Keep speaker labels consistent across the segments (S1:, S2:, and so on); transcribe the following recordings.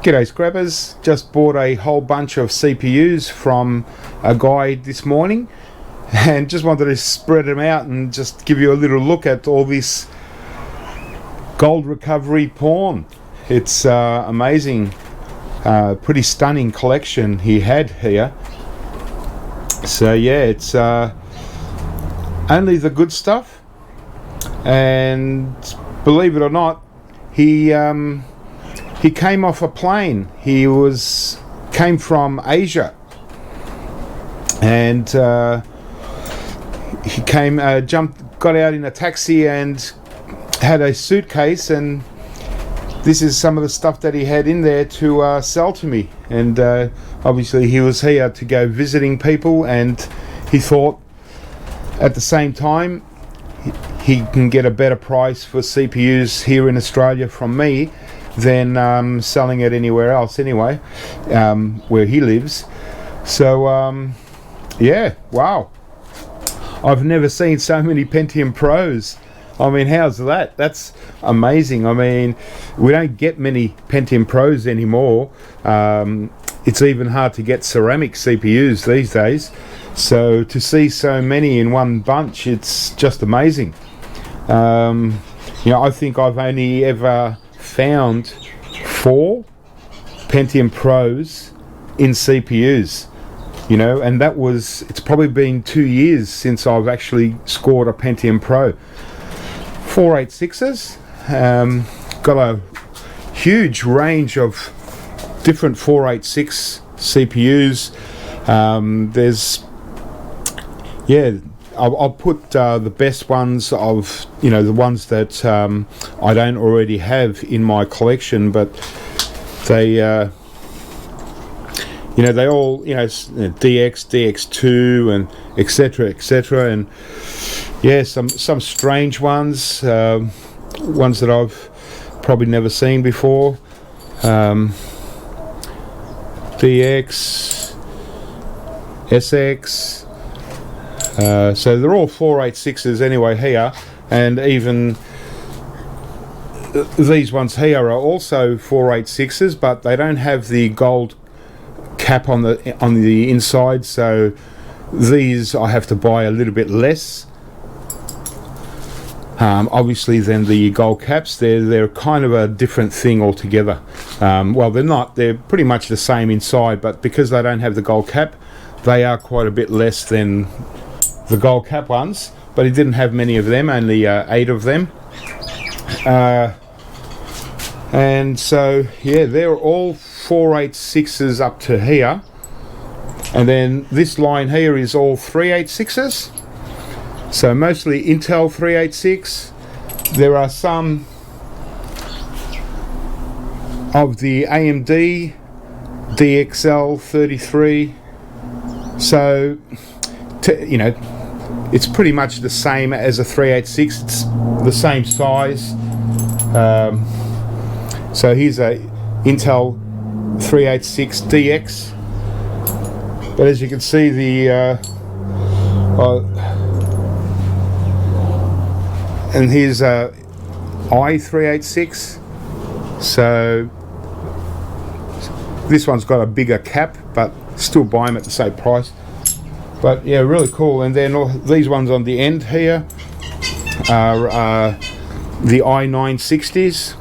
S1: G'day Scrappers, just bought a whole bunch of CPUs from a guy this morning and just wanted to spread them out and just give you a little look at all this gold recovery porn. It's amazing, pretty stunning collection he had here. So yeah, it's only the good stuff, and believe it or not, he came off a plane. He came from Asia, and he got out in a taxi and had a suitcase, and this is some of the stuff that he had in there to sell to me. And obviously he was here to go visiting people, and he thought at the same time he can get a better price for CPUs here in Australia from me than selling it anywhere else anyway, where he lives. So yeah, wow, I've never seen so many Pentium Pros. I mean, how's that? That's amazing. I mean, we don't get many Pentium Pros anymore. It's even hard to get ceramic CPUs these days, so to see so many in one bunch, it's just amazing. I think I've only ever found 4 Pentium Pros in CPUs, and it's probably been 2 years since I've actually scored a Pentium Pro. 486s, got a huge range of different 486 CPUs. I'll put the best ones of, the ones that I don't already have in my collection, but they, they all, DX, DX2, and etc., and yeah, some strange ones, ones that I've probably never seen before. DX, SX. So they're all 486s anyway here, and even these ones here are also 486s, but they don't have the gold cap on the inside, so these I have to buy a little bit less. Obviously than the gold caps. They're kind of a different thing altogether. Well, they're not. They're pretty much the same inside, but because they don't have the gold cap, they are quite a bit less than the gold cap ones. But he didn't have many of them, only 8 of them. And so yeah, they're all 486s up to here, and then this line here is all 386s. So mostly Intel 386. There are some of the AMD DXL 33. So it's pretty much the same as a 386. It's the same size. So here's a Intel 386 DX. But as you can see, and here's a i386. So this one's got a bigger cap, but still buy them at the same price. But yeah, really cool. And then all these ones on the end here are the i960s.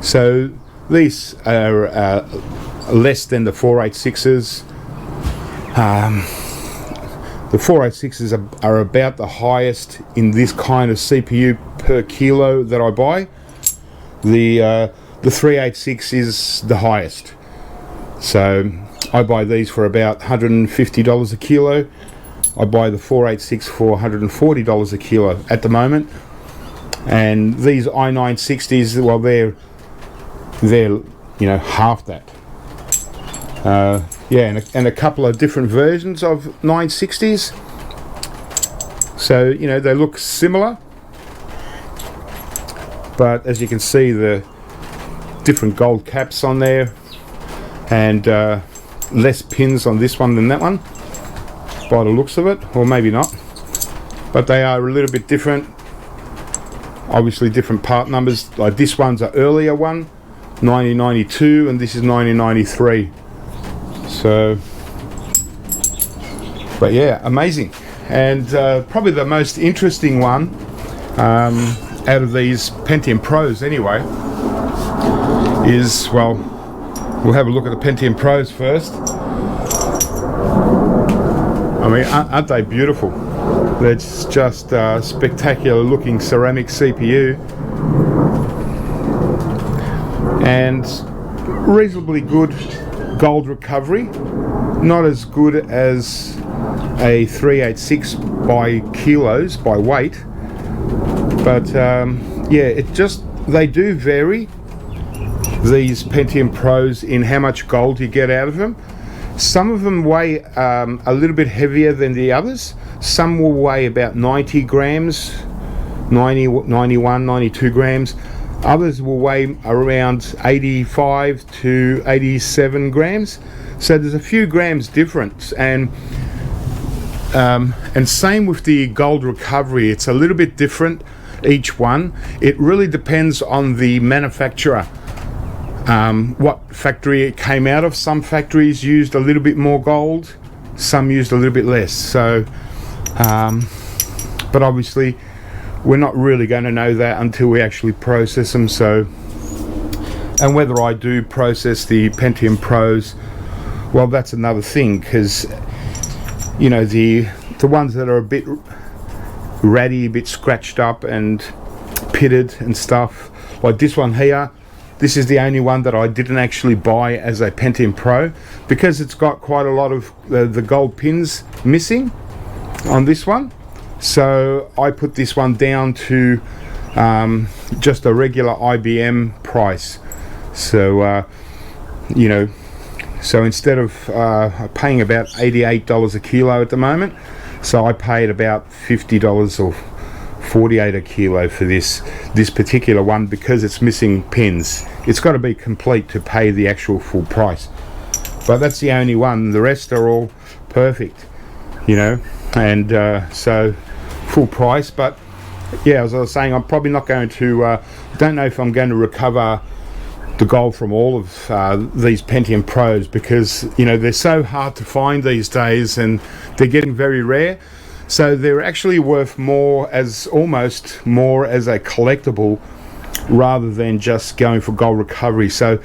S1: So these are less than the 486s. The 486s are about the highest in this kind of CPU per kilo that I buy. The 386 is the highest. So I buy these for about $150 a kilo. I buy the 486 for $140 a kilo at the moment. And these i960s, well, they're half that. Yeah, and a couple of different versions of 960s. So, they look similar, but as you can see, the different gold caps on there, and less pins on this one than that one, by the looks of it, or maybe not. But they are a little bit different. Obviously different part numbers. Like this one's an earlier one, 1992, and this is 1993. So, but yeah, amazing. And probably the most interesting one out of these Pentium Pros anyway is, well, we'll have a look at the Pentium Pros first. I mean, aren't they beautiful? That's just spectacular looking ceramic CPU, and reasonably good gold recovery. Not as good as a 386 by kilos, by weight, but yeah, they do vary, these Pentium Pros, in how much gold you get out of them. Some of them weigh a little bit heavier than the others. Some will weigh about 90 grams, 91, 92 grams. Others will weigh around 85 to 87 grams. So there's a few grams difference, and same with the gold recovery. It's a little bit different, each one. It really depends on the manufacturer, what factory it came out of. Some factories used a little bit more gold, some used a little bit less. So, but obviously we're not really going to know that until we actually process them. So, and whether I do process the Pentium Pros, well, that's another thing, because you know, the ones that are a bit ratty, a bit scratched up and pitted and stuff, like this one here, this is the only one that I didn't actually buy as a Pentium Pro, because it's got quite a lot of the gold pins missing on this one. So I put this one down to just a regular IBM price. So you know, so instead of paying about $88 a kilo at the moment, so I paid about $50 or $48 a kilo for this particular one, because it's missing pins. It's got to be complete to pay the actual full price. But that's the only one. The rest are all perfect, you know, and so full price. But yeah, as I was saying, I'm probably not going to, don't know if I'm going to recover the gold from all of these Pentium Pros, because you know, they're so hard to find these days, and they're getting very rare. So they're actually worth more as, almost more as a collectible, rather than just going for gold recovery. So,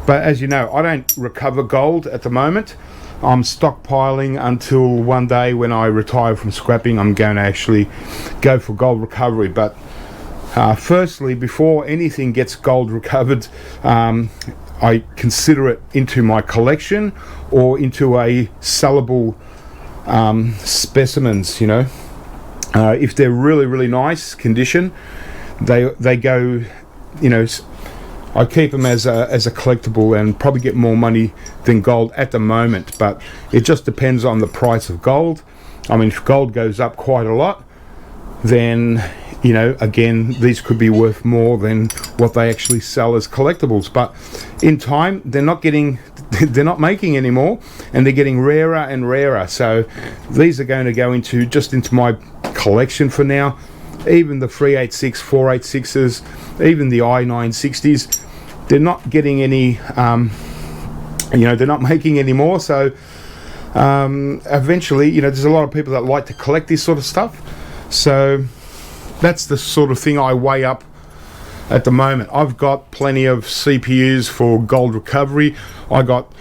S1: but as you know, I don't recover gold at the moment. I'm stockpiling until one day when I retire from scrapping, I'm going to actually go for gold recovery. But firstly, before anything gets gold recovered, I consider it into my collection or into a sellable specimens, you know. If they're really nice condition, they go, you know, I keep them as a collectible, and probably get more money than gold at the moment. But it just depends on the price of gold. I mean, if gold goes up quite a lot, then you know, again, these could be worth more than what they actually sell as collectibles. But in time, they're not making any more, and they're getting rarer and rarer. So these are going to go into my collection for now. Even the 386, 486s, even the i960s, they're not getting any, you know, they're not making any more. So eventually, you know, there's a lot of people that like to collect this sort of stuff. So that's the sort of thing I weigh up at the moment. I've got plenty of CPUs for gold recovery. I got,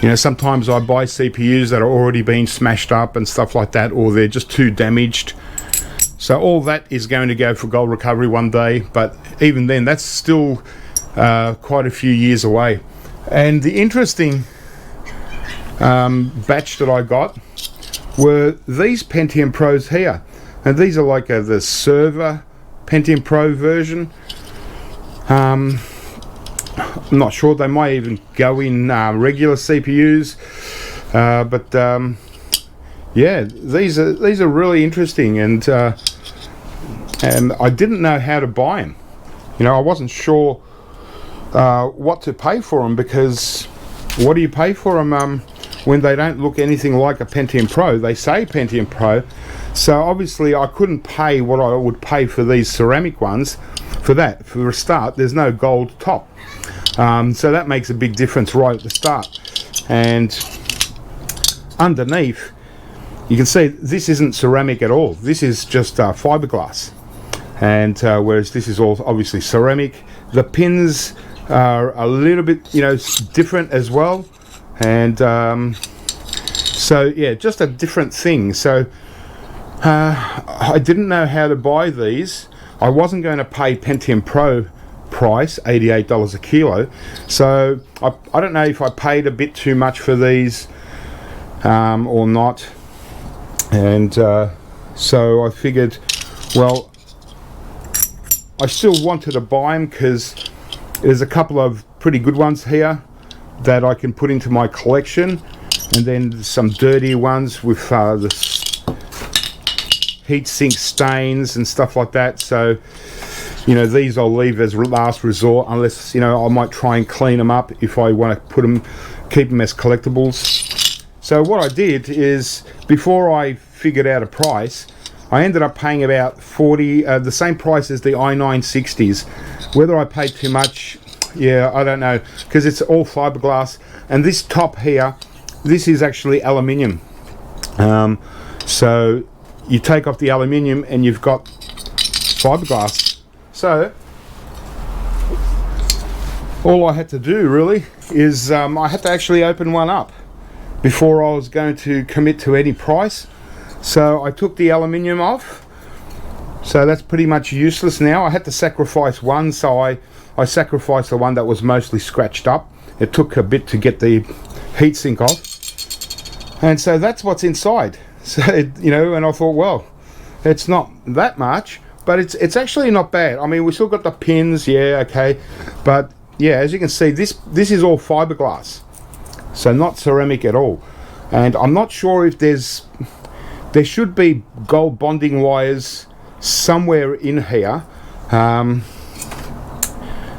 S1: you know, sometimes I buy CPUs that are already been smashed up and stuff like that, or they're just too damaged. So all that is going to go for gold recovery one day, but even then, that's still quite a few years away. And the interesting batch that I got were these Pentium Pros here. And these are like the server Pentium Pro version. I'm not sure, they might even go in regular CPUs, but yeah, these are really interesting, and I didn't know how to buy them. You know, I wasn't sure what to pay for them, because what do you pay for them when they don't look anything like a Pentium Pro? They say Pentium Pro. So obviously I couldn't pay what I would pay for these ceramic ones. For that, for a start, there's no gold top. So that makes a big difference right at the start. And underneath, you can see this isn't ceramic at all. This is just fiberglass, and whereas this is all obviously ceramic. The pins are a little bit, you know, different as well, and so yeah, just a different thing. So I didn't know how to buy these. I wasn't going to pay Pentium Pro price, $88 a kilo, so I don't know if I paid a bit too much for these or not. And so I figured, well, I still wanted to buy them because there's a couple of pretty good ones here that I can put into my collection, and then some dirty ones with the heat sink stains and stuff like that. So, you know, these I'll leave as last resort, unless, you know, I might try and clean them up if I want to put them, keep them as collectibles. So what I did is, before I figured out a price, I ended up paying about 40, the same price as the i960s. Whether I paid too much, yeah, I don't know, because it's all fiberglass, and this top here, this is actually aluminium. So you take off the aluminium and you've got fiberglass. So all I had to do really is I had to actually open one up before I was going to commit to any price. So I took the aluminium off, so that's pretty much useless now. I had to sacrifice one, so I sacrificed the one that was mostly scratched up. It took a bit to get the heatsink off, and so that's what's inside. So you know, and I thought, well, it's not that much, but it's actually not bad. I mean, we still got the pins, yeah, okay, but yeah, as you can see, this is all fiberglass, so not ceramic at all. And I'm not sure if there should be gold bonding wires somewhere in here,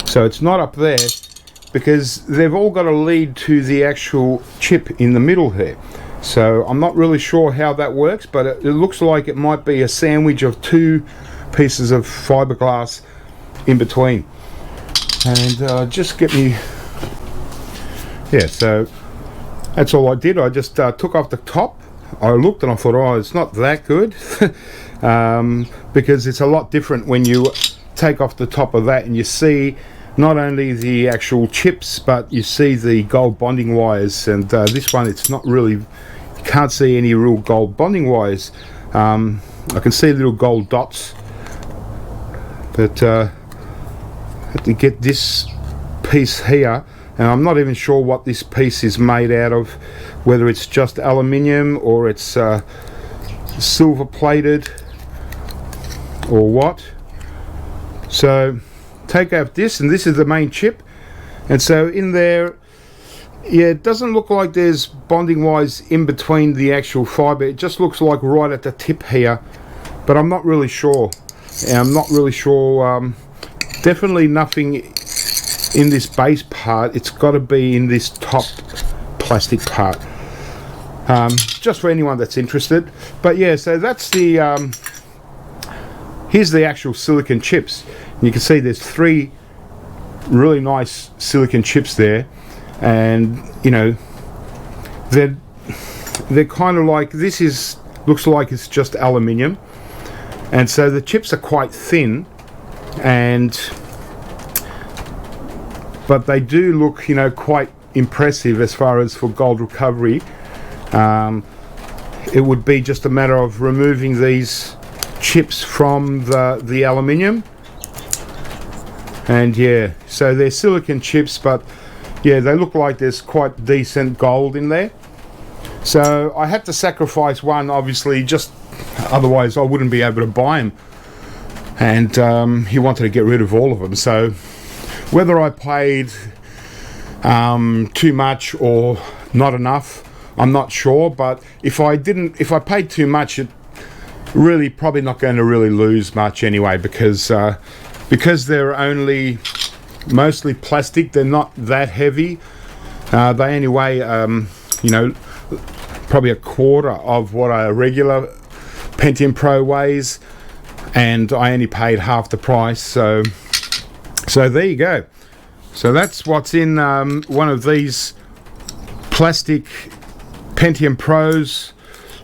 S1: so it's not up there, because they've all got to lead to the actual chip in the middle here. So I'm not really sure how that works, but it looks like it might be a sandwich of two pieces of fiberglass in between. And just get me, yeah, so that's all I did. I just took off the top. I looked and I thought, oh, it's not that good, because it's a lot different when you take off the top of that and you see not only the actual chips, but you see the gold bonding wires. And this one, it's not really, you can't see any real gold bonding wires. I can see little gold dots, but I have to get this piece here, and I'm not even sure what this piece is made out of, whether it's just aluminium or it's silver plated or what. So take out this, and this is the main chip, and so in there, yeah, it doesn't look like there's bonding wires in between the actual fiber. It just looks like right at the tip here, but I'm not really sure. I'm not really sure. Definitely nothing in this base part. It's got to be in this top plastic part, just for anyone that's interested. But yeah, so that's the here's the actual silicon chips. And you can see there's three really nice silicon chips there, and you know, they're kind of like, this is, looks like it's just aluminium, and so the chips are quite thin, and but they do look, you know, quite impressive as far as for gold recovery. It would be just a matter of removing these chips from the aluminium, and yeah, so they're silicon chips, but yeah, they look like there's quite decent gold in there. So I had to sacrifice one, obviously, just otherwise I wouldn't be able to buy them, and he wanted to get rid of all of them. So whether I paid too much or not enough, I'm not sure, but if I paid too much, it really probably not going to really lose much anyway, because they're only mostly plastic. They're not that heavy. They only weigh you know, probably a quarter of what a regular Pentium Pro weighs, and I only paid half the price. So there you go. So that's what's in one of these plastic Pentium Pros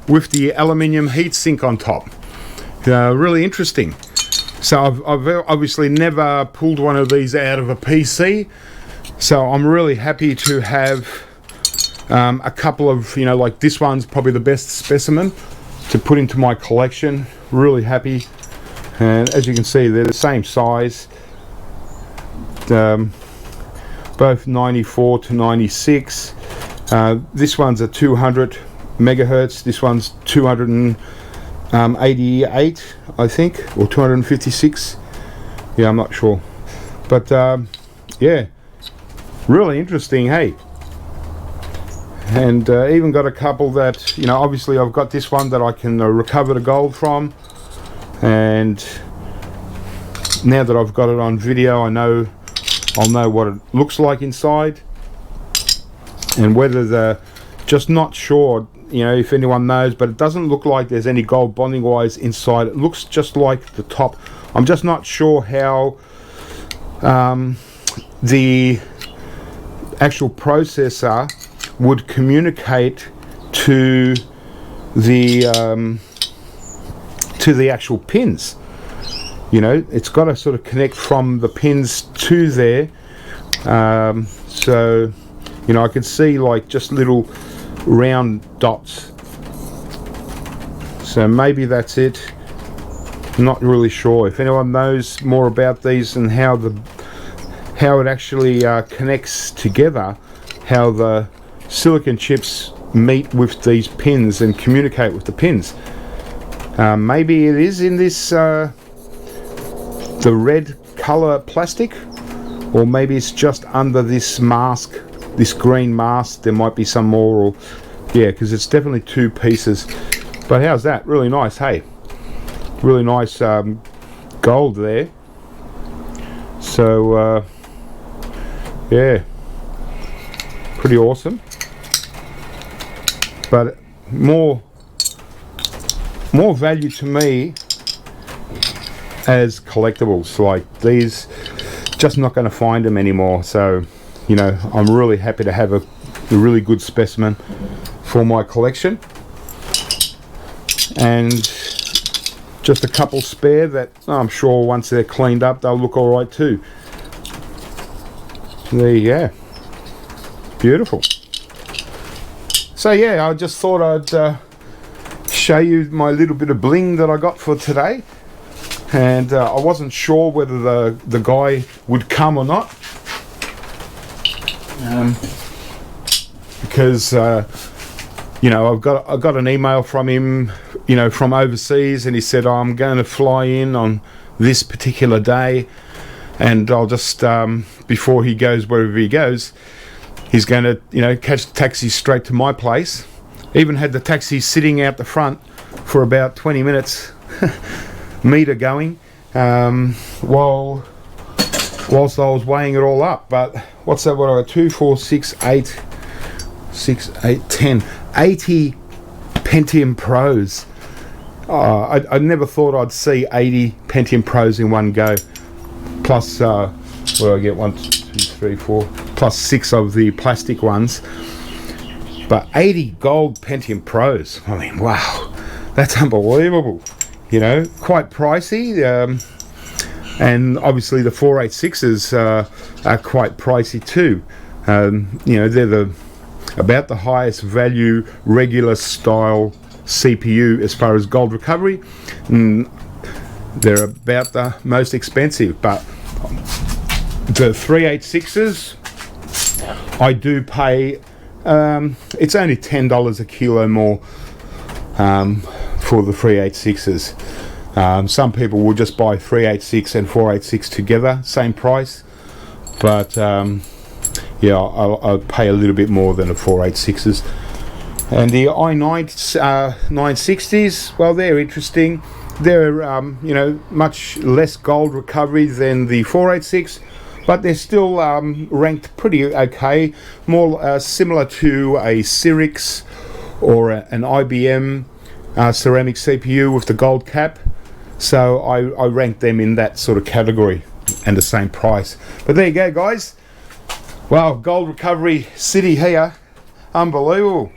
S1: with the aluminium heatsink on top. Really interesting. So I've obviously never pulled one of these out of a PC, so I'm really happy to have a couple of, you know, like this one's probably the best specimen to put into my collection. Really happy. And as you can see, they're the same size, both 94 to 96. This one's a 200 megahertz, this one's 288, I think, or 256. Yeah, I'm not sure, but yeah, really interesting, hey. And even got a couple that, you know, obviously I've got this one that I can recover the gold from, and now that I've got it on video, I'll know what it looks like inside, and whether just not sure, you know, if anyone knows, but it doesn't look like there's any gold bonding wires inside. It looks just like the top. I'm just not sure how the actual processor would communicate to the actual pins. You know, it's got to sort of connect from the pins to there. So, you know, I can see like just little round dots. So maybe that's it. Not really sure. If anyone knows more about these and how it actually connects together, how the silicon chips meet with these pins and communicate with the pins. Maybe it is in this the red color plastic, or maybe it's just under this mask, this green mask. There might be some more, or yeah, because it's definitely two pieces. But how's that? Really nice, hey. Really nice gold there. So yeah, pretty awesome. But more value to me as collectibles like these. Just not going to find them anymore. So, you know, I'm really happy to have a really good specimen for my collection, and just a couple spare that I'm sure once they're cleaned up they'll look all right too. There you go. Beautiful. So yeah, I just thought I'd show you my little bit of bling that I got for today, and I wasn't sure whether the guy would come or not, because you know, I got an email from him, you know, from overseas, and he said, oh, I'm going to fly in on this particular day, and I'll just before he goes wherever he goes, he's going to, you know, catch the taxi straight to my place. Even had the taxi sitting out the front for about 20 minutes, meter going, whilst I was weighing it all up. But what's that? What are 2, 4, 6, 8, 10, 80 Pentium Pros. I never thought I'd see 80 Pentium Pros in one go. Plus, what do I get? 1, 2, 3, 4. Plus 6 of the plastic ones. But 80 gold Pentium Pros. I mean, wow, that's unbelievable. You know, quite pricey. And obviously the 486s are quite pricey too. You know, they're about the highest value regular style CPU as far as gold recovery. They're about the most expensive, but the 386s I do pay, it's only $10 a kilo more for the 386s. Some people will just buy 386 and 486 together, same price, but yeah, I'll pay a little bit more than the 486s. And the i960s, well, they're interesting. They're you know, much less gold recovery than the 486, but they're still ranked pretty okay, more similar to a Cyrix or an IBM ceramic CPU with the gold cap. So I rank them in that sort of category and the same price. But there you go, guys. Wow, gold recovery city here, unbelievable.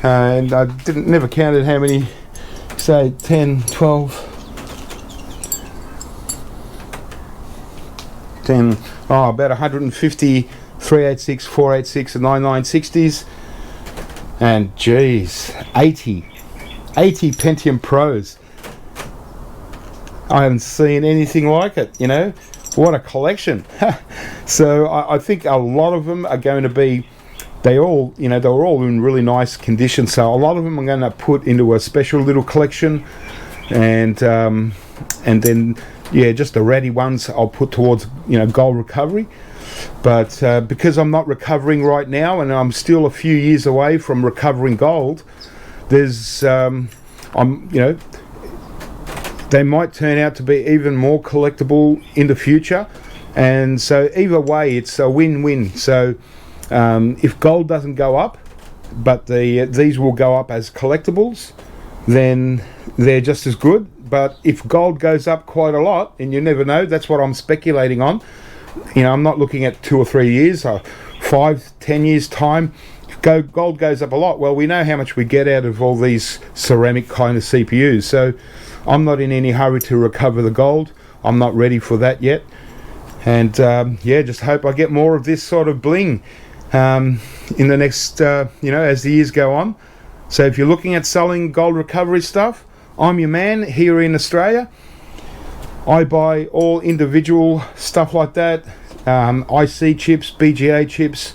S1: And I never counted how many, say 10, 12, 10, about 150 386, 486 and 9960s, and geez, 80 Pentium Pros. I haven't seen anything like it, you know. What a collection. So I think a lot of them are going to be, they all, you know, they were all in really nice condition, so a lot of them I'm going to put into a special little collection, and then yeah, just the ratty ones I'll put towards, you know, gold recovery. But because I'm not recovering right now, and I'm still a few years away from recovering gold, there's you know, they might turn out to be even more collectible in the future, and so either way it's a win-win. So if gold doesn't go up, but these will go up as collectibles, then they're just as good. But if gold goes up quite a lot, and you never know, that's what I'm speculating on. You know, I'm not looking at 2 or 3 years, or 5, 10 years time. If gold goes up a lot, well, we know how much we get out of all these ceramic kind of CPUs. So I'm not in any hurry to recover the gold. I'm not ready for that yet. And yeah, just hope I get more of this sort of bling in the next, you know, as the years go on. So if you're looking at selling gold recovery stuff, I'm your man here in Australia. I buy all individual stuff like that, IC chips, BGA chips,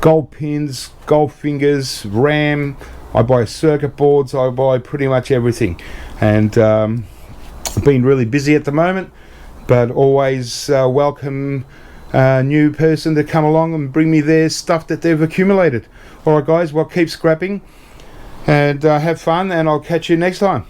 S1: gold pins, gold fingers, RAM. I buy circuit boards, I buy pretty much everything. And I've been really busy at the moment, but always welcome a new person to come along and bring me their stuff that they've accumulated. Alright guys, well, keep scrapping and have fun, and I'll catch you next time.